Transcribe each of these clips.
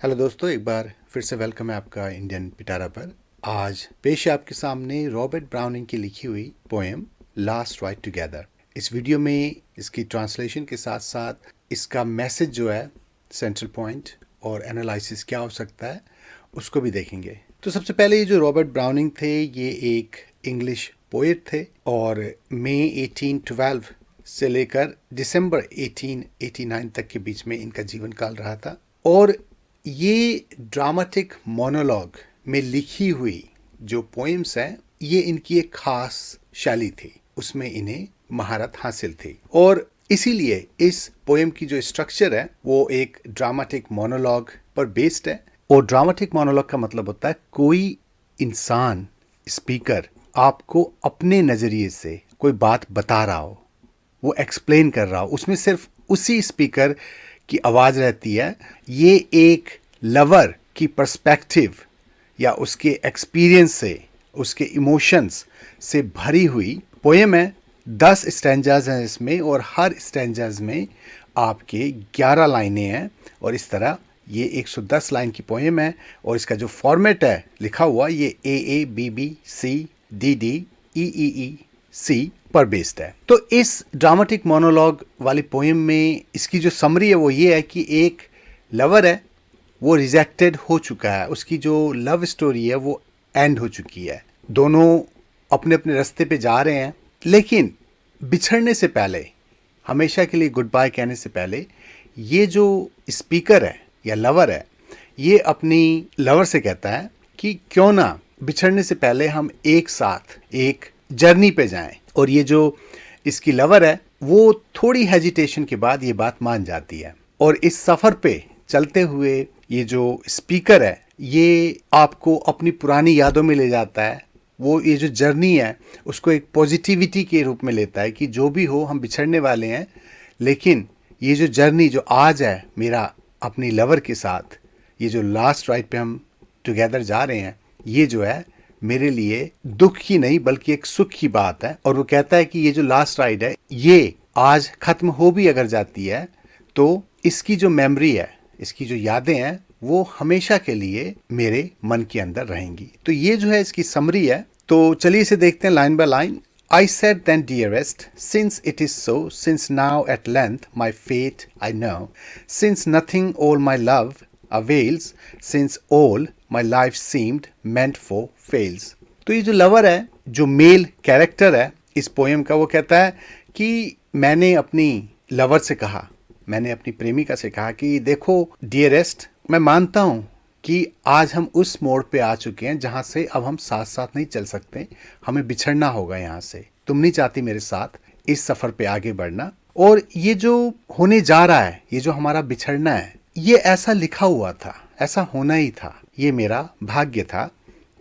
Hello दोस्तों, एक बार फिर से वेलकम है आपका इंडियन पिटारा पर। आज पेश है आपके सामने रॉबर्ट ब्राउनिंग की लिखी हुई पोएम लास्ट राइड टुगेदर। इस वीडियो में इसकी ट्रांसलेशन के साथ साथ इसका मैसेज जो है, सेंट्रल पॉइंट और एनालिसिस क्या हो सकता है, उसको भी देखेंगे। तो सबसे पहले ये जो रॉबर्ट ब्राउनिंग थे, ये एक इंग्लिश पोएट थे और मई 1812 से लेकर दिसंबर 1889 तक के बीच में इनका जीवन काल रहा था। और ये ड्रामेटिक मोनोलॉग में लिखी हुई जो पोएम्स हैं, ये इनकी एक खास शैली थी, उसमें इन्हें महारत हासिल थी। और इसीलिए इस पोएम की जो स्ट्रक्चर है वो एक ड्रामेटिक मोनोलॉग पर बेस्ड है। और ड्रामेटिक मोनोलॉग का मतलब होता है कोई इंसान, स्पीकर, आपको अपने नज़रिए से कोई बात बता रहा हो, वो एक्सप्लेन कर रहा हो, उसमें सिर्फ उसी स्पीकर की आवाज़ रहती है। ये एक लवर की पर्सपेक्टिव या उसके एक्सपीरियंस से, उसके इमोशंस से भरी हुई पोएम है। 10 स्टैंजाज हैं इसमें और हर स्टैंजाज में आपके 11 लाइनें हैं। और इस तरह ये 110 लाइन की पोएम है। और इसका जो फॉर्मेट है लिखा हुआ, ये AABBCDD EEEC पर बेस्ड है। तो इस ड्रामेटिक मोनोलॉग वाली पोएम में इसकी जो समरी है वो ये है कि एक लवर है, वो रिजेक्टेड हो चुका है, उसकी जो लव स्टोरी है वो एंड हो चुकी है, दोनों अपने अपने रास्ते पे जा रहे हैं। लेकिन बिछड़ने से पहले, हमेशा के लिए गुड बाय कहने से पहले, ये जो स्पीकर है या लवर है, ये अपनी लवर से कहता है कि क्यों ना बिछड़ने से पहले हम एक साथ एक जर्नी पे जाएं। और ये जो इसकी लवर है वो थोड़ी हेजिटेशन के बाद ये बात मान जाती है। और इस सफ़र पे चलते हुए ये जो स्पीकर है ये आपको अपनी पुरानी यादों में ले जाता है। वो ये जो जर्नी है उसको एक पॉजिटिविटी के रूप में लेता है कि जो भी हो, हम बिछड़ने वाले हैं, लेकिन ये जो जर्नी जो आज है मेरा अपनी लवर के साथ, ये जो लास्ट राइड पे हम टुगेदर जा रहे हैं, ये जो है मेरे लिए दुख की नहीं बल्कि एक सुख की बात है। और वो कहता है कि ये जो लास्ट राइड है ये आज खत्म हो भी अगर जाती है तो इसकी जो मेमोरी है, इसकी जो यादें हैं, वो हमेशा के लिए मेरे मन के अंदर रहेंगी। तो ये जो है इसकी समरी है। तो चलिए इसे देखते हैं line by line. I said then, dearest, since it is so, since now at length my fate I know, since nothing all my love avails, since all my life seemed meant for fails। तो ये जो lover है, जो male character है इस poem का, वो कहता है कि मैंने अपनी लवर से कहा, मैंने अपनी प्रेमिका से कहा कि देखो डियरेस्ट, मैं मानता हूँ कि आज हम उस मोड़ पे आ चुके हैं जहाँ से अब हम साथ साथ नहीं चल सकते, हमें बिछड़ना होगा यहाँ से। तुम नहीं चाहती मेरे साथ इस सफ़र पे आगे बढ़ना। और ये जो होने जा रहा है, ये जो हमारा बिछड़ना है, ये ऐसा लिखा हुआ था, ऐसा होना ही था, ये मेरा भाग्य था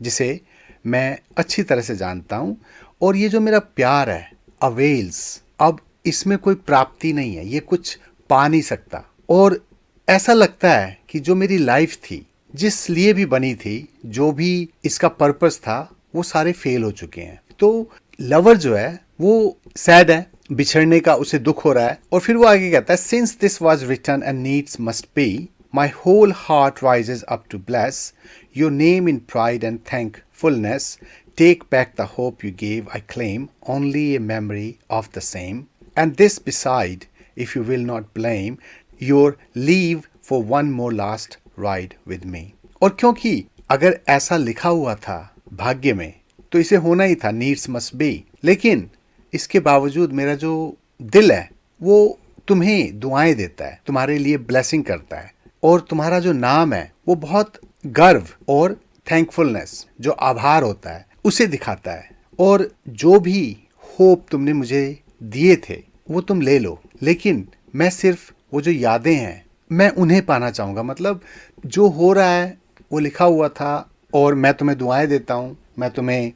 जिसे मैं अच्छी तरह से जानता हूँ। और ये जो मेरा प्यार है, अवेल्स, अब इसमें कोई प्राप्ति नहीं है, ये कुछ पा नहीं सकता। और ऐसा लगता है कि जो मेरी लाइफ थी, जिस लिए भी बनी थी, जो भी इसका पर्पस था, वो सारे फेल हो चुके हैं। तो लवर जो है वो सैड है, बिछड़ने का उसे दुख हो रहा है। और फिर वो आगे कहता है, since this was written and needs must be, my whole heart rises up to bless your name in pride and thankfulness, take back the hope you gave, I claim only a memory of the same, and this beside if you will not blame your leave for one more last ride with me. और क्योंकि अगर ऐसा लिखा हुआ था भाग्य में तो इसे होना ही था, नीड्स मस्ट बी। लेकिन इसके बावजूद मेरा जो दिल है वो तुम्हें दुआएं देता है, तुम्हारे लिए ब्लेसिंग करता है। और तुम्हारा जो नाम है वो बहुत गर्व और थैंकफुलनेस, जो आभार होता है, उसे दिखाता है। और जो भी होप तुमने मुझे दिए थे वो तुम ले लो, लेकिन मैं सिर्फ वो जो यादें हैं मैं उन्हें पाना चाहूँगा। मतलब जो हो रहा है वो लिखा हुआ था और मैं तुम्हें दुआएं देता हूँ, मैं तुम्हें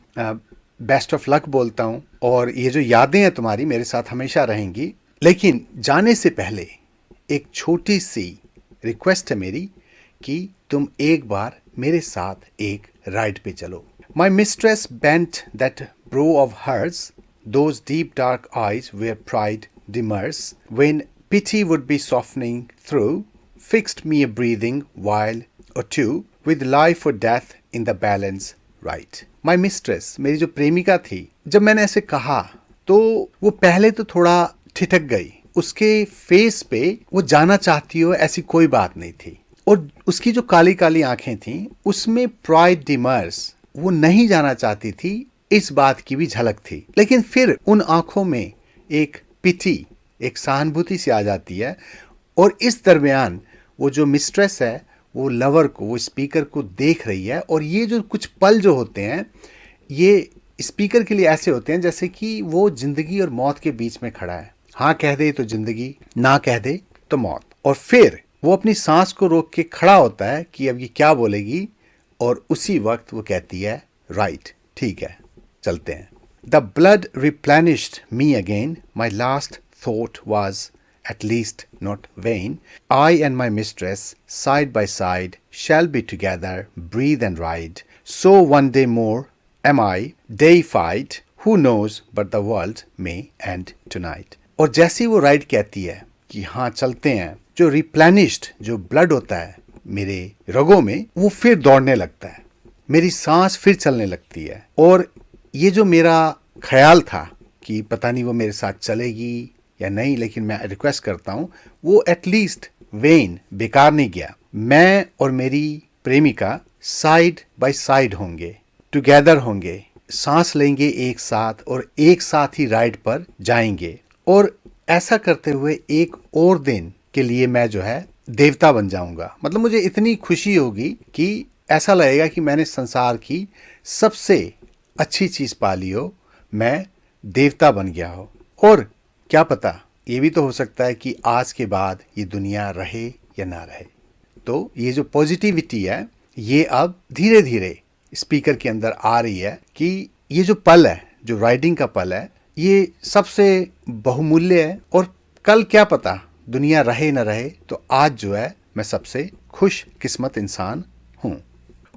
बेस्ट ऑफ लक बोलता हूँ, और ये जो यादें हैं तुम्हारी मेरे साथ हमेशा रहेंगी। लेकिन जाने से पहले एक छोटी सी रिक्वेस्ट है मेरी कि तुम एक बार मेरे साथ एक राइड पे चलो। My mistress bent that brow of hers, those deep dark eyes where pride demurs, when pity would be softening through, fixed me a breathing while और 2 with life or death in the balance, right. My mistress, मेरी जो प्रेमिका थी, जब मैंने ऐसे कहा तो वो पहले तो थोड़ा ठिठक गई। उसके फेस पे वो जाना चाहती हो ऐसी कोई बात नहीं थी, और उसकी जो काली काली आंखें थीं उसमें प्राइड डिमर्स, वो नहीं जाना चाहती थी, इस बात की भी झलक थी। लेकिन फिर उन आंखों में एक पिटी, एक सहानुभूति सी आ जाती है, और इस दरमियान वो जो मिस्ट्रेस है वो लवर को, वो स्पीकर को देख रही है। और ये जो कुछ पल जो होते हैं ये स्पीकर के लिए ऐसे होते हैं जैसे कि वो जिंदगी और मौत के बीच में खड़ा है। हाँ कह दे तो जिंदगी, ना कह दे तो मौत। और फिर वो अपनी सांस को रोक के खड़ा होता है कि अब ये क्या बोलेगी, और उसी वक्त वो कहती है राइट, ठीक है चलते हैं। The blood replenished me again, my last thought was at least not vain. I and my mistress, side by side, shall be together, breathe and ride. So one day more am I deified, who knows but the world may end tonight. और जैसी वो ride कहती है कि हाँ चलते हैं, जो रिप्लेनिश्ड जो ब्लड होता है मेरे रगों में वो फिर दौड़ने लगता है, मेरी सांस फिर चलने लगती है। और ये जो मेरा ख्याल था कि पता नहीं वो मेरे साथ चलेगी या नहीं, लेकिन मैं रिक्वेस्ट करता हूं वो एटलीस्ट वेन, बेकार नहीं गया। मैं और मेरी प्रेमिका साइड बाय साइड होंगे, टुगेदर होंगे, सांस लेंगे एक साथ और एक साथ ही राइड पर जाएंगे। और ऐसा करते हुए एक और दिन के लिए मैं जो है देवता बन जाऊंगा। मतलब मुझे इतनी खुशी होगी कि ऐसा लगेगा कि मैंने संसार की सबसे अच्छी चीज पा ली हो, मैं देवता बन गया हो। और क्या पता, ये भी तो हो सकता है कि आज के बाद ये दुनिया रहे या ना रहे। तो ये जो पॉजिटिविटी है ये अब धीरे धीरे स्पीकर के अंदर आ रही है कि ये जो पल है, जो राइडिंग का पल है, ये सबसे बहुमूल्य है। और कल क्या पता दुनिया रहे ना रहे, तो आज जो है मैं सबसे खुश किस्मत इंसान हूं।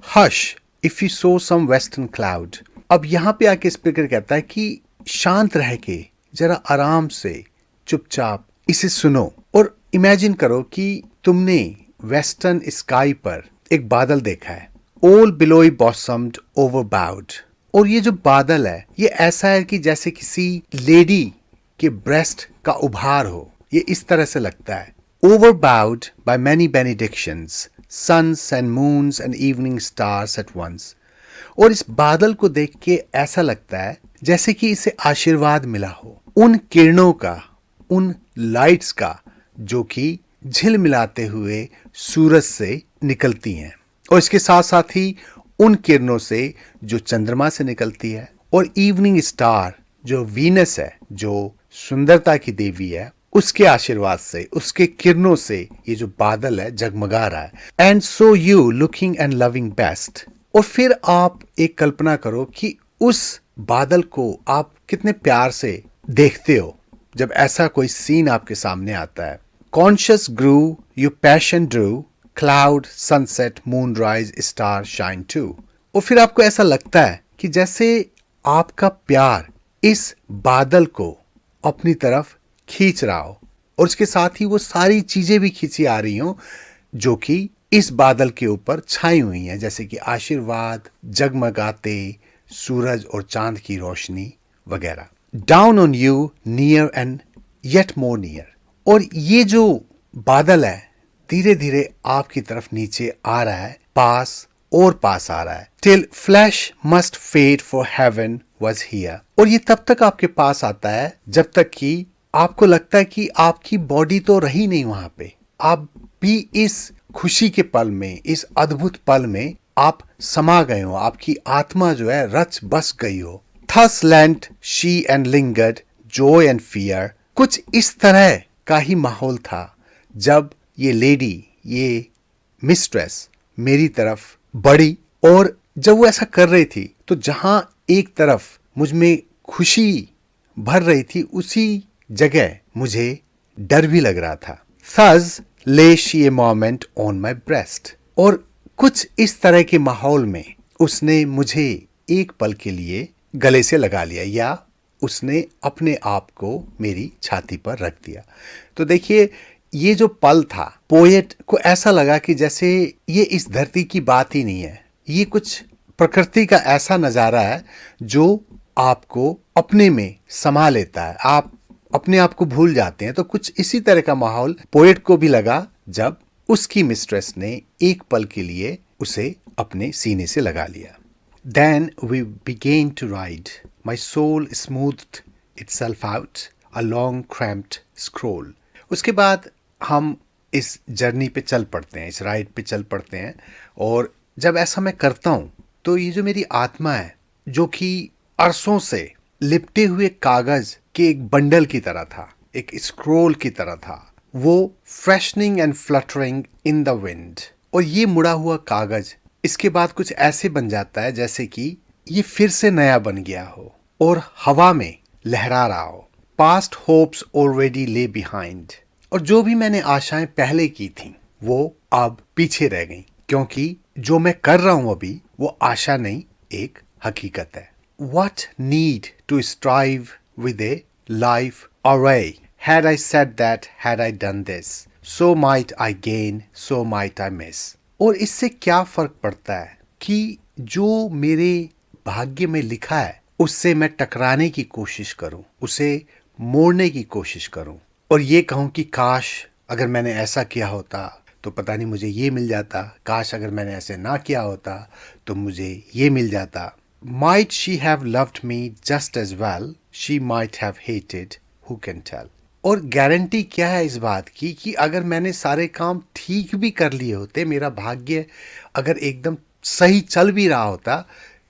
Hush if you saw some western cloud. अब यहां पे आके स्पीकर कहता है कि शांत रह के जरा आराम से चुपचाप इसे सुनो, और इमेजिन करो कि तुमने वेस्टर्न स्काई पर एक बादल देखा है, ऑल बिलोई बॉसम्ड ओवरबाउड। और ये जो बादल है ये ऐसा है कि जैसे किसी लेडी के ब्रेस्ट का उभार हो, ये इस तरह से लगता है। Overbowed by many benedictions, sun's and moon's and evening star's at once. और इस बादल को देख के ऐसा लगता है जैसे कि इसे आशीर्वाद मिला हो, उन किरणों का, उन लाइट्स का जो कि झिलमिलाते हुए सूरज से निकलती हैं, और इसके साथ साथ ही उन किरणों से जो चंद्रमा से निकलती है, और इवनिंग स्टार जो वीनस है, जो सुंदरता की देवी है, उसके आशीर्वाद से, उसके किरणों से ये जो बादल है जगमगा रहा है। And so you looking and loving best. और फिर आप एक कल्पना करो कि उस बादल को आप कितने प्यार से देखते हो जब ऐसा कोई सीन आपके सामने आता है। Conscious grew you passion drew, cloud sunset moonrise star shine too. और फिर आपको ऐसा लगता है कि जैसे आपका प्यार इस बादल को अपनी तरफ खींच रहा हो, और उसके साथ ही वो सारी चीजें भी खींची आ रही हो जो कि इस बादल के ऊपर छाई हुई हैं, जैसे कि आशीर्वाद, जगमगाते सूरज और चांद की रोशनी वगैरह। Down on you near and yet more near. और ये जो बादल है धीरे धीरे आपकी तरफ नीचे आ रहा है, पास और पास आ रहा है। Till flesh must fade for heaven was here. और ये तब तक आपके पास आता है जब तक कि आपको लगता है कि आपकी बॉडी तो रही नहीं वहां पे, आप भी इस खुशी के पल में, इस अद्भुत पल में आप समा गए हो, आपकी आत्मा जो है रच बस गई हो। Thus lent she and lingered, joy and fear। कुछ इस तरह का ही माहौल था जब ये लेडी, ये मिस्ट्रेस मेरी तरफ बढ़ी। और जब वो ऐसा कर रही थी तो जहां एक तरफ मुझ में खुशी भर रही थी, उसी जगह मुझे डर भी लग रहा था। Thus lay she a moment on my breast। और कुछ इस तरह के माहौल में उसने मुझे एक पल के लिए गले से लगा लिया, या उसने अपने आप को मेरी छाती पर रख दिया। तो देखिए ये जो पल था, पोएट को ऐसा लगा कि जैसे ये इस धरती की बात ही नहीं है, ये कुछ प्रकृति का ऐसा नजारा है जो आपको अपने में समा लेता है, आप अपने आप को भूल जाते हैं। तो कुछ इसी तरह का माहौल पोएट को भी लगा जब उसकी मिस्ट्रेस ने एक पल के लिए उसे अपने सीने से लगा लिया। Then we began to ride. My soul smoothed itself out along cramped scroll. उसके बाद हम इस जर्नी पे चल पड़ते हैं, इस राइड पे चल पड़ते हैं। और जब ऐसा मैं करता हूँ तो ये जो मेरी आत्मा है, जो कि अरसों से लिपटे हुए कागज के एक बंडल की तरह था, एक स्क्रोल की तरह था, वो freshening and fluttering in the wind. और ये मुड़ा हुआ कागज इसके बाद कुछ ऐसे बन जाता है जैसे कि ये फिर से नया बन गया हो और हवा में लहरा रहा हो। पास्ट होप्स ऑलरेडी ले बिहाइंड। और जो भी मैंने आशाएं पहले की थी वो अब पीछे रह गई, क्योंकि जो मैं कर रहा हूं अभी वो आशा नहीं, एक हकीकत है। What need to strive with a life array? Had I said that, had I done this, so might I gain, so might I miss. और इससे क्या फर्क पड़ता है कि जो मेरे भाग्य में लिखा है उससे मैं टकराने की कोशिश करूं, उसे मोड़ने की कोशिश करूं और ये कहूं कि काश अगर मैंने ऐसा किया होता तो पता नहीं मुझे ये मिल जाता, काश अगर मैंने ऐसे ना किया होता तो मुझे ये मिल जाता। Might she have loved me just as well? She might have hated. Who can tell? और गारंटी क्या है इस बात की कि अगर मैंने सारे काम ठीक भी कर लिए होते, मेरा भाग्य अगर एकदम सही चल भी रहा होता,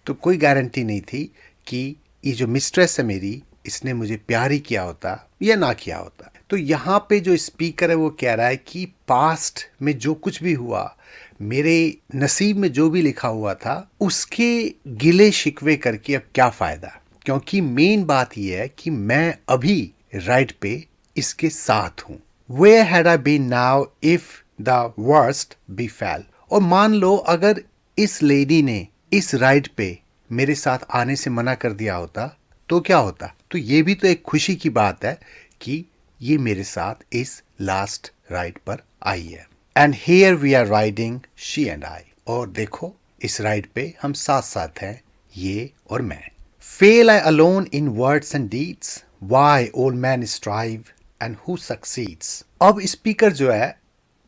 तो कोई गारंटी नहीं थी कि ये जो मिस्ट्रेस है मेरी, इसने मुझे प्यार ही किया होता या ना किया होता। तो यहाँ पे जो स्पीकर है वो कह रहा है कि पास्ट में जो कुछ भी हुआ, मेरे नसीब में जो भी लिखा हुआ था, उसके गिले शिकवे करके अब क्या फायदा, क्योंकि मेन बात यह है कि मैं अभी राइट पे इसके साथ हूं। Where had I been now if the worst befell? और मान लो अगर इस लेडी ने इस राइड पे मेरे साथ आने से मना कर दिया होता तो क्या होता? तो ये भी तो एक खुशी की बात है कि ये मेरे साथ इस लास्ट राइड पर आई है। And here we are riding, she and I. और देखो इस राइड पे हम साथ साथ हैं, ये और मैं। Fail I alone in words and deeds? Why all men strive and who succeeds? अब स्पीकर जो है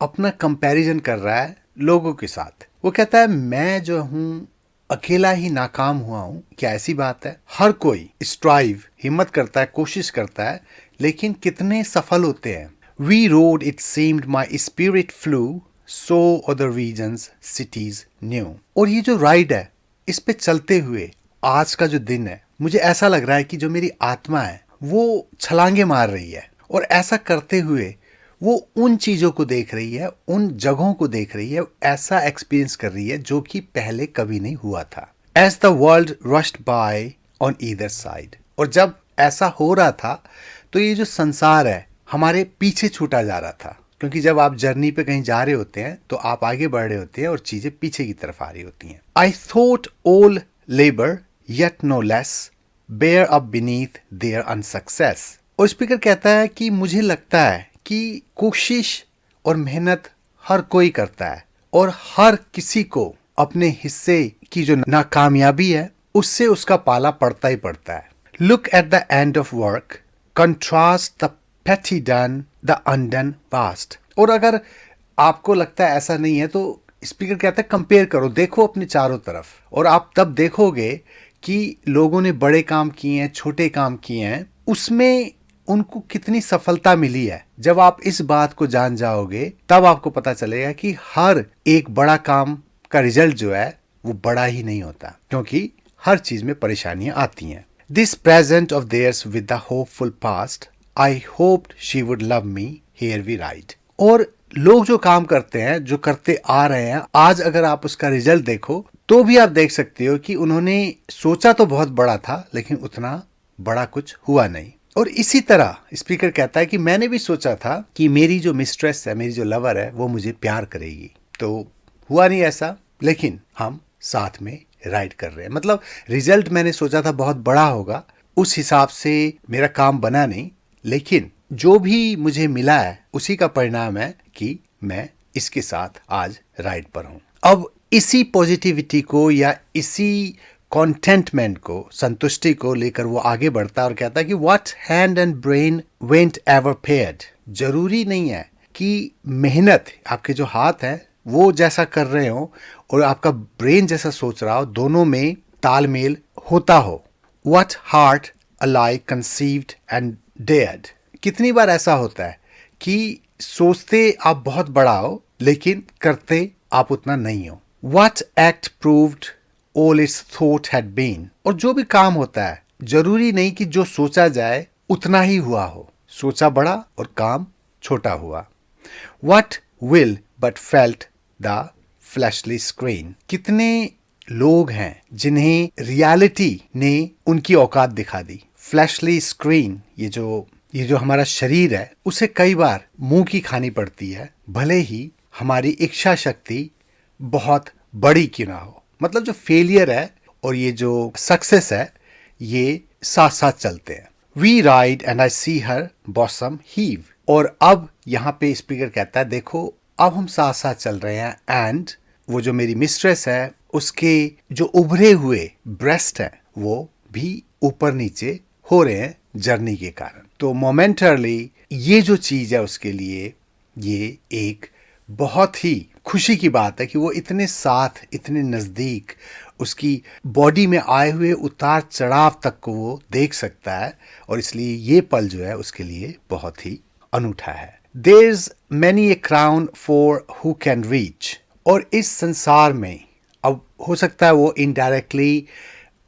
अपना कंपैरिजन कर रहा है लोगों के साथ। वो कहता है मैं जो हूँ अकेला ही नाकाम हुआ हूँ। क्या ऐसी बात है? हर कोई स्ट्राइव, हिम्मत करता है, कोशिश करता है, लेकिन कितने सफल होते हैं? We rode, it seemed my spirit flew, so other regions, cities knew. और ये जो राइड है, इस पे चलते हुए आज का जो दिन है, मुझे ऐसा लग रहा है कि जो मेरी आत्मा है वो छलांगे मार रही है और ऐसा करते हुए वो उन चीजों को देख रही है, उन जगहों को देख रही है, ऐसा एक्सपीरियंस कर रही है जो कि पहले कभी नहीं हुआ था। As the world rushed by on either side. और जब ऐसा हो रहा था तो ये जो संसार है हमारे पीछे छूटा जा रहा था, क्योंकि जब आप जर्नी पे कहीं जा रहे होते हैं तो आप आगे बढ़ रहे होते हैं और चीजें पीछे की तरफ आ रही होती हैं। I thought all labor yet no less bear up beneath their unsuccess. और स्पीकर कहता है कि मुझे लगता है कि कोशिश और मेहनत हर कोई करता है और हर किसी को अपने हिस्से की जो नाकामयाबी है उससे उसका पाला पड़ता ही पड़ता है। Look at the end of work, contrast the petty done, the undone past. और अगर आपको लगता है ऐसा नहीं है तो स्पीकर कहता है कंपेयर करो, देखो अपने चारों तरफ, और आप तब देखोगे कि लोगों ने बड़े काम किए हैं, छोटे काम किए हैं, उसमें उनको कितनी सफलता मिली है। जब आप इस बात को जान जाओगे तब आपको पता चलेगा कि हर एक बड़ा काम का रिजल्ट जो है वो बड़ा ही नहीं होता, क्योंकि हर चीज में परेशानियां आती हैं। This present of theirs with the hopeful past, I hoped she would love me, here we ride. और लोग जो काम करते हैं, जो करते आ रहे हैं, आज अगर आप उसका रिजल्ट देखो तो भी आप देख सकते हो कि उन्होंने सोचा तो बहुत बड़ा था लेकिन उतना बड़ा कुछ हुआ नहीं। और इसी तरह स्पीकर कहता है कि मैंने भी सोचा था कि मेरी जो मिस्ट्रेस है, मेरी जो लवर है, वो मुझे प्यार करेगी, तो हुआ नहीं ऐसा, लेकिन हम साथ में राइड कर रहे हैं। मतलब रिजल्ट मैंने सोचा था बहुत बड़ा होगा, उस हिसाब से मेरा काम बना नहीं, लेकिन जो भी मुझे मिला है उसी का परिणाम है कि मैं इसके साथ आज राइड पर हूं। अब इसी पॉजिटिविटी को या इसी कॉन्टेंटमेंट को, संतुष्टि को लेकर वो आगे बढ़ता है और कहता है कि what hand and brain went ever paired. जरूरी नहीं है कि मेहनत, आपके जो हाथ हैं वो जैसा कर रहे हो और आपका ब्रेन जैसा सोच रहा हो, दोनों में तालमेल होता हो। What heart alike conceived and dared. कितनी बार ऐसा होता है कि सोचते आप बहुत बड़ा हो लेकिन करते आप उतना नहीं हो। What act proved all its thought had been। और जो भी काम होता है जरूरी नहीं कि जो सोचा जाए उतना ही हुआ हो, सोचा बड़ा और काम छोटा हुआ। What will but felt the fleshly screen। कितने लोग हैं जिन्हें रियलिटी ने उनकी औकात दिखा दी। फ्लैशली स्क्रीन, ये जो हमारा शरीर है उसे कई बार मुंह की खानी पड़ती है, भले ही हमारी इच्छा शक्ति बहुत बड़ी क्यों ना हो। मतलब जो फेलियर है और ये जो सक्सेस है ये साथ साथ चलते हैं। We ride and I see her bosom heave. और अब यहाँ पे स्पीकर कहता है देखो अब हम साथ साथ चल रहे हैं एंड वो जो मेरी मिस्ट्रेस है उसके जो उभरे हुए ब्रेस्ट है वो भी ऊपर नीचे हो रहे हैं जर्नी के कारण। तो मोमेंटरली ये जो चीज है उसके लिए ये एक बहुत ही खुशी की बात है कि वो इतने साथ, इतने नजदीक, उसकी बॉडी में आए हुए उतार चढ़ाव तक को वो देख सकता है और इसलिए ये पल जो है उसके लिए बहुत ही अनूठा है। There's many a crown for who can reach। और इस संसार में अब हो सकता है वो इनडायरेक्टली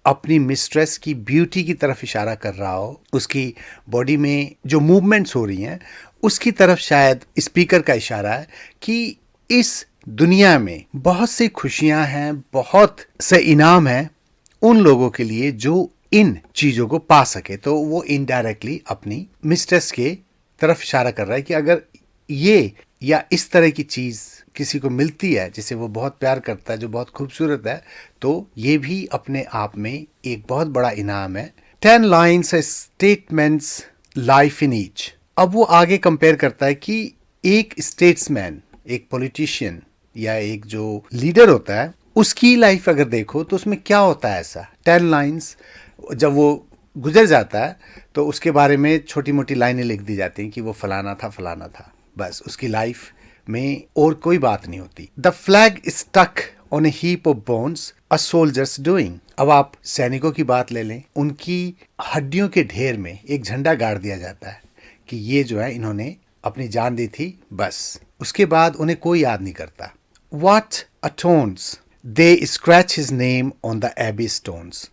अपनी मिस्ट्रेस की ब्यूटी की तरफ इशारा कर रहा हो, उसकी बॉडी में जो मूवमेंट्स हो रही हैं उसकी तरफ शायद स्पीकर का इशारा है कि इस दुनिया में बहुत सी खुशियां हैं, बहुत से इनाम हैं उन लोगों के लिए जो इन चीजों को पा सके। तो वो इनडायरेक्टली अपनी मिस्ट्रेस के तरफ इशारा कर रहा है कि अगर ये या इस तरह की चीज किसी को मिलती है जिसे वो बहुत प्यार करता है, जो बहुत खूबसूरत है, तो ये भी अपने आप में एक बहुत बड़ा इनाम है। 10 lines statements life in each. अब वो आगे कंपेयर करता है कि एक स्टेट्समैन, एक पॉलिटिशियन या एक जो लीडर होता है उसकी लाइफ अगर देखो तो उसमें क्या होता है ऐसा। 10 lines जब वो गुजर जाता है तो उसके बारे में छोटी मोटी लाइनें लिख दी जाती हैं कि वो फलाना था, बस उसकी लाइफ में और कोई बात नहीं होती। The flag stuck on a heap of bones a soldier's doing. अब आप सैनिकों की बात ले लें, उनकी हड्डियों के ढेर में एक झंडा गाड़ दिया जाता है कि ये जो है इन्होंने अपनी जान दी थी, बस उसके बाद उन्हें कोई याद नहीं करता। What atones they scratch his name on the abbey stones।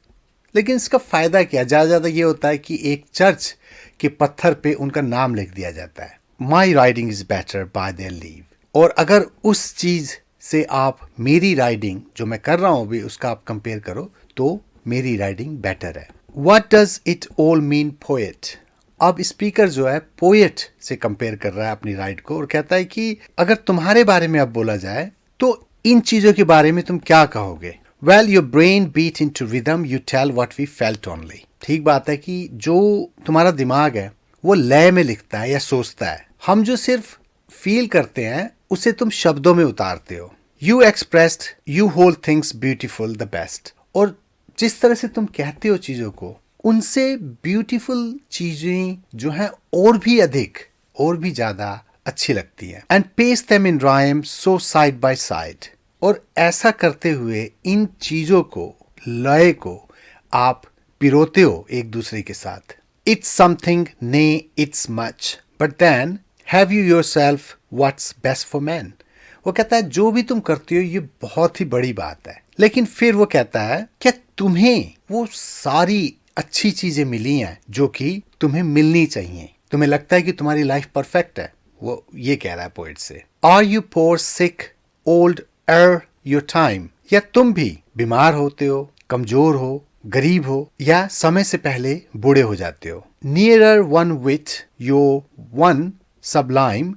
लेकिन इसका फायदा क्या? ज्यादा ये होता है कि एक चर्च के पत्थर पे उनका नाम लिख दिया जाता है। My riding is better by their leave। और अगर उस चीज से आप मेरी राइडिंग जो मैं कर रहा हूं अभी उसका आप कंपेयर करो तो मेरी राइडिंग बेटर है। What does it all mean poet। अब स्पीकर जो है पोएट से कंपेयर कर रहा है अपनी राइड को और कहता है कि अगर तुम्हारे बारे में अब बोला जाए तो इन चीजों के बारे में तुम क्या कहोगे। Well, your brain beat into rhythm, you tell what we felt only। ठीक बात है कि जो तुम्हारा दिमाग है वो लय में लिखता है या सोचता है, हम जो सिर्फ फील करते हैं उसे तुम शब्दों में उतारते हो। You expressed, you hold things beautiful the best। और जिस तरह से तुम कहते हो चीजों को उनसे ब्यूटीफुल चीजें जो हैं और भी अधिक और भी ज्यादा अच्छी लगती हैं। And paste them in rhyme so side by side. और ऐसा करते हुए इन चीजों को, लय को आप पिरोते हो एक दूसरे के साथ। It's something, nay it's much, but then have you yourself what's best for man. वो कहता है जो भी तुम करते हो ये बहुत ही बड़ी बात है, लेकिन फिर वो कहता है क्या तुम्हें वो सारी अच्छी चीजें मिली हैं जो कि तुम्हें मिलनी चाहिए। तुम्हें लगता है कि तुम्हारी लाइफ परफेक्ट है। वो ये कह रहा है पोएट से। Are you poor sick old ere your time. या तुम भी बीमार होते हो, कमजोर हो, गरीब हो या समय से पहले बूढ़े हो जाते हो। Nearer one with your one sublime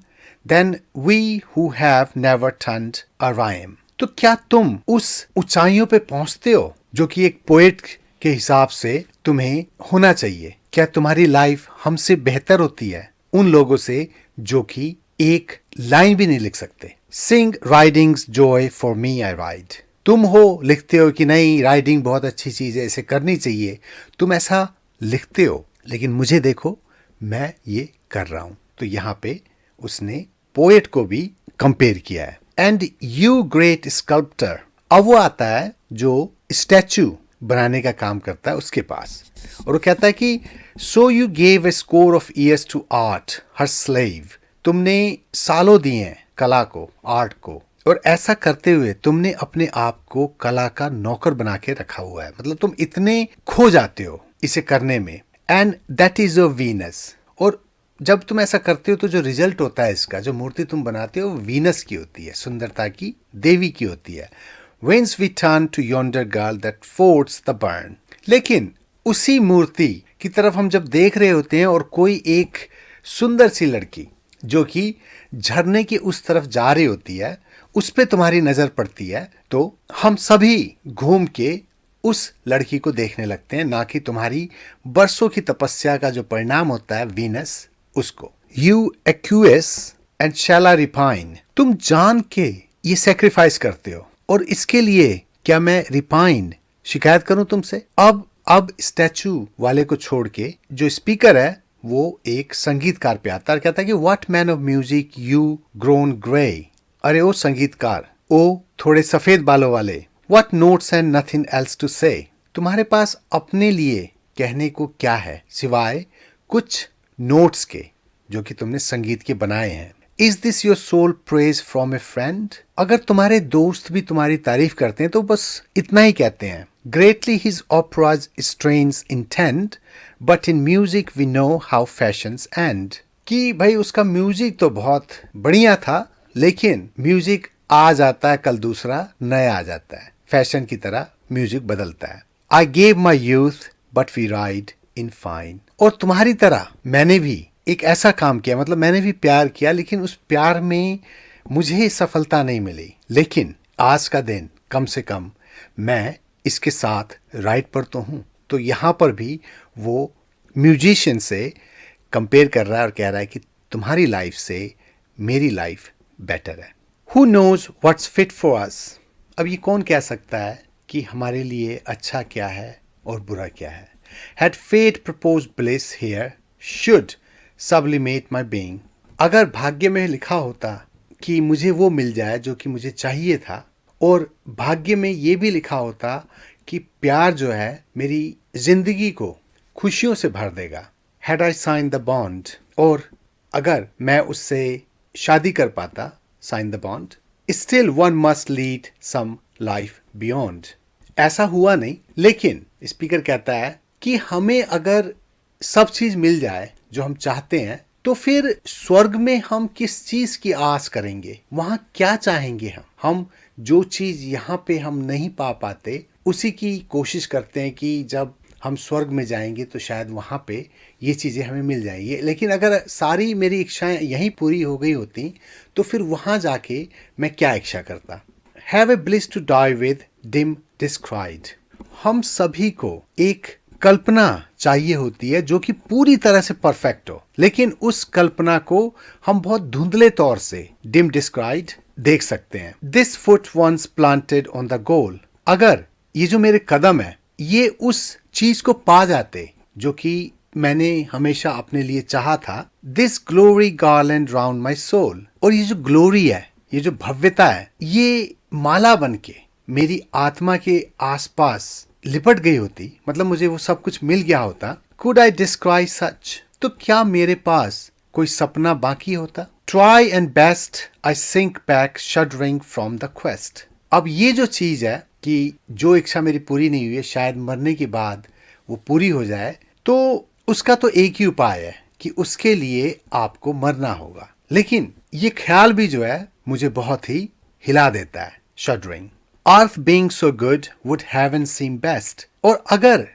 than we who have never turned a rhyme. तो क्या तुम उस ऊंचाइयों पे पहुंचते हो जो कि एक पोएट के हिसाब से तुम्हें होना चाहिए। क्या तुम्हारी लाइफ हमसे बेहतर होती है उन लोगों से जो कि एक लाइन भी नहीं लिख सकते। Sing riding's joy for me I ride. तुम हो लिखते हो कि नहीं राइडिंग बहुत अच्छी चीज है, इसे करनी चाहिए, तुम ऐसा लिखते हो, लेकिन मुझे देखो मैं ये कर रहा हूं। तो यहां पे उसने पोएट को भी कंपेयर किया है। एंड यू ग्रेट स्कल्प्टर, अब वो आता है जो स्टैचू बनाने का काम करता है उसके पास, और वो कहता है कि so you gave a score of years to art her slave, तुमने सालों दिए हैं कला को, आर्ट को, और ऐसा करते हुए तुमने अपने आप को कला का नौकर बना के रखा हुआ है। मतलब तुम इतने खो जाते हो इसे करने में। And that is your Venus, और जब तुम ऐसा करते हो तो जो रिजल्ट होता है इसका, जो मूर्ति तुम बनाते हो, वीनस की होती है, सुंदरता की देवी की होती है। Whence we turn to yonder girl that fords the burn। लेकिन उसी मूर्ति की तरफ हम जब देख रहे होते हैं और कोई एक सुंदर सी लड़की जो कि झरने की उस तरफ जा रही होती है, उस पे तुम्हारी नजर पड़ती है, तो हम सभी घूम के उस लड़की को देखने लगते हैं, ना कि तुम्हारी बरसों की तपस्या का जो परिणाम होता है वीनस, उसको। You एक्यूएस and shall I repine, तुम जान के ये सेक्रीफाइस करते हो, और इसके लिए क्या मैं रिपाइन शिकायत करूं तुमसे। अब स्टैचू वाले को छोड़ के जो स्पीकर है वो एक संगीतकार पे आता है, कहता है कि what man of music you grown grey, अरे ओ संगीतकार, ओ थोड़े सफेद बालों वाले, what notes and nothing else to say, तुम्हारे पास अपने लिए कहने को क्या है सिवाय कुछ नोट्स के जो कि तुमने संगीत के बनाए हैं। Is this your soul praise from a friend, अगर तुम्हारे दोस्त भी तुम्हारी तारीफ करते हैं तो बस इतना ही कहते हैं। Greatly his opera's strains intend but in music we know how fashions end, कि भाई उसका म्यूजिक तो बहुत बढ़िया था, लेकिन म्यूजिक आ जाता है कल दूसरा नया आ जाता है, फैशन की तरह म्यूजिक बदलता है। I gave my youth but we ride in fine, और तुम्हारी तरह मैंने भी एक ऐसा काम किया, मतलब मैंने भी प्यार किया, लेकिन उस प्यार में मुझे सफलता नहीं मिली, लेकिन आज का दिन कम से कम मैं इसके साथ राइड पर तो हूं। तो यहां पर भी वो म्यूजिशियन से कंपेयर कर रहा है और कह रहा है कि तुम्हारी लाइफ से मेरी लाइफ बेटर है। Who knows what's fit for us, अब ये कौन कह सकता है कि हमारे लिए अच्छा क्या है और बुरा क्या है। Had fate propose bliss here should sublimate my being, अगर भाग्य में लिखा होता कि मुझे वो मिल जाए जो कि मुझे चाहिए था, और भाग्य में ये भी लिखा होता कि प्यार जो है मेरी जिंदगी को खुशियों से भर देगा, had I sign the bond, और अगर मैं उससे शादी कर पाता, sign the bond, still one must lead some life beyond, ऐसा हुआ नहीं, लेकिन स्पीकर कहता है कि हमें अगर सब चीज मिल जाए जो हम चाहते हैं, तो फिर स्वर्ग में हम किस चीज की आस करेंगे, वहां क्या चाहेंगे हम जो चीज यहाँ पे हम नहीं पा पाते उसी की कोशिश करते हैं कि जब हम स्वर्ग में जाएंगे तो शायद वहां पे ये चीजें हमें मिल जाएंगी। लेकिन अगर सारी मेरी इच्छाएं यहीं पूरी हो गई होती तो फिर वहां जाके मैं क्या इच्छा करता। Have a bliss to die with dim descried, हम सभी को एक कल्पना चाहिए होती है जो कि पूरी तरह से परफेक्ट हो, लेकिन उस कल्पना को हम बहुत धुंधले तौर से डिम डिस्क्राइड देख सकते हैं। This foot once planted on the goal, अगर ये जो मेरे कदम है ये उस चीज को पा जाते जो कि मैंने हमेशा अपने लिए चाहा था। This glory garland round my soul, और ये जो ग्लोरी है, ये जो भव्यता है, ये माला बन के मेरी आत्मा के आसपास लिपट गई होती, मतलब मुझे वो सब कुछ मिल गया होता। कुड आई डिस्क्राइब सच, तो क्या मेरे पास कोई सपना बाकी होता। Try and best I sink back shuddering from the quest, अब ये जो चीज है कि जो इच्छा मेरी पूरी नहीं हुई है, शायद मरने के बाद वो पूरी हो जाए, तो उसका तो एक ही उपाय है कि उसके लिए आपको मरना होगा। लेकिन ये ख्याल भी जो है मुझे बहुत ही हिला देता है। Shuddering, earth being so good would heaven seem best, और अगर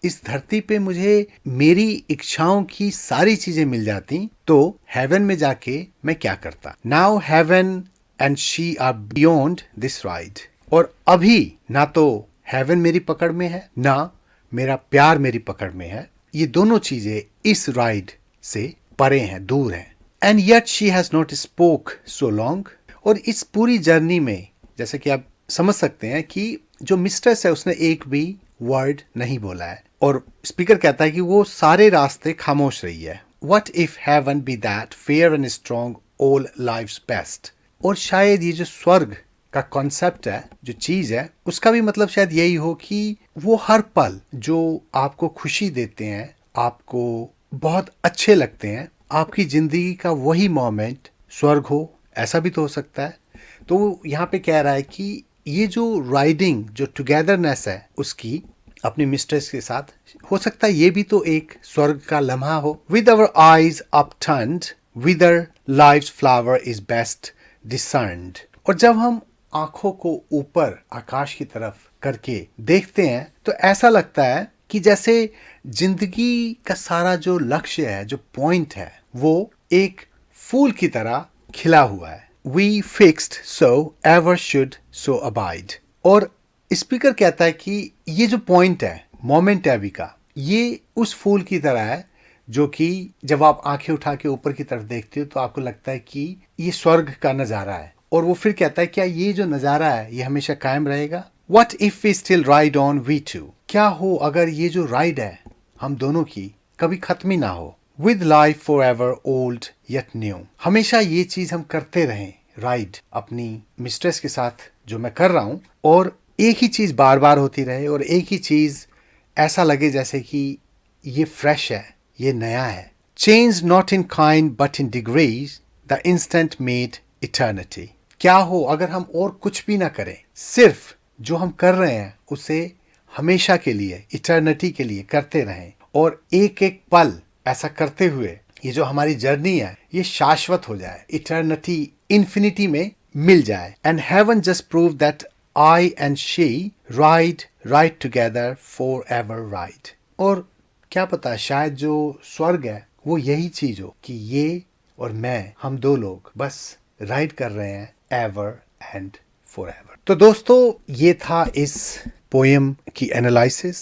इस धरती पे मुझे मेरी इच्छाओं की सारी चीजें मिल जाती तो हेवन में जाके मैं क्या करता। Now heaven and she are beyond this ride, और अभी ना तो हेवन मेरी पकड़ में है ना मेरा प्यार मेरी पकड़ में है, ये दोनों चीजें इस राइड से परे हैं, दूर हैं। And yet she has not spoke so long. और इस पूरी जर्नी में जैसे कि आप समझ सकते हैं कि जो मिस्ट्रेस है उसने एक भी वर्ड नहीं बोला है, और स्पीकर कहता है कि वो सारे रास्ते खामोश रही है। What if heaven be that fair and strong all life's best. और शायद ये जो स्वर्ग का कॉन्सेप्ट है, जो चीज है, उसका भी मतलब शायद यही हो कि वो हर पल जो आपको खुशी देते हैं, आपको बहुत अच्छे लगते हैं, आपकी जिंदगी का वही मोमेंट स्वर्ग हो, ऐसा भी तो हो सकता है। तो वो यहाँ पे कह रहा है कि ये जो राइडिंग, जो टुगेदरनेस है उसकी अपनी मिस्ट्रेस के साथ, हो सकता है ये भी तो एक स्वर्ग का लम्हा हो। With our eyes upturned whither life's flower is best discerned. और जब हम आंखों को ऊपर आकाश की तरफ करके देखते हैं तो ऐसा लगता है कि जैसे जिंदगी का सारा जो लक्ष्य है, जो पॉइंट है, वो एक फूल की तरह खिला हुआ है। We fixed so ever should so abide. और स्पीकर कहता है कि ये जो पॉइंट है, मोमेंट है अभी का, ये उस फूल की तरह है जो कि जब आप आंखें उठा के ऊपर की तरफ देखते हो तो आपको लगता है कि ये स्वर्ग का नजारा है। और वो फिर कहता है क्या ये जो नजारा है ये हमेशा कायम रहेगा? What if we still ride on we two? क्या हो अगर ये जो राइड है हम दोनों की कभी खत्म ही ना हो। With life forever old yet new। हमेशा ये चीज हम करते रहें, राइड अपनी मिस्ट्रेस के साथ जो मैं कर रहा हूं, और एक ही चीज बार बार होती रहे, और एक ही चीज ऐसा लगे जैसे कि ये फ्रेश है, ये नया है। Change not in kind but in degrees, the instant made eternity। क्या हो अगर हम और कुछ भी ना करें, सिर्फ जो हम कर रहे हैं उसे हमेशा के लिए, इटर्निटी के लिए करते रहें, और एक एक पल ऐसा करते हुए ये जो हमारी जर्नी है ये शाश्वत हो जाए, इटर्निटी, इन्फिनिटी में मिल जाए। And heaven just prove that I and she ride together for ever ride. और क्या पता शायद जो स्वर्ग है वो यही चीज हो कि ये और मैं, हम दो लोग बस राइड कर रहे हैं एवर एंड फॉरएवर। तो दोस्तों ये था इस पोएम की एनालिसिस,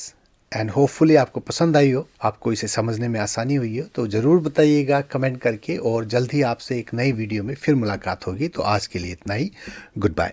एंड होपफुली आपको पसंद आई हो, आपको इसे समझने में आसानी हुई हो। तो जरूर बताइएगा कमेंट करके, और जल्द ही आपसे एक नई वीडियो में फिर मुलाकात होगी। तो आज के लिए इतना ही, गुड बाय।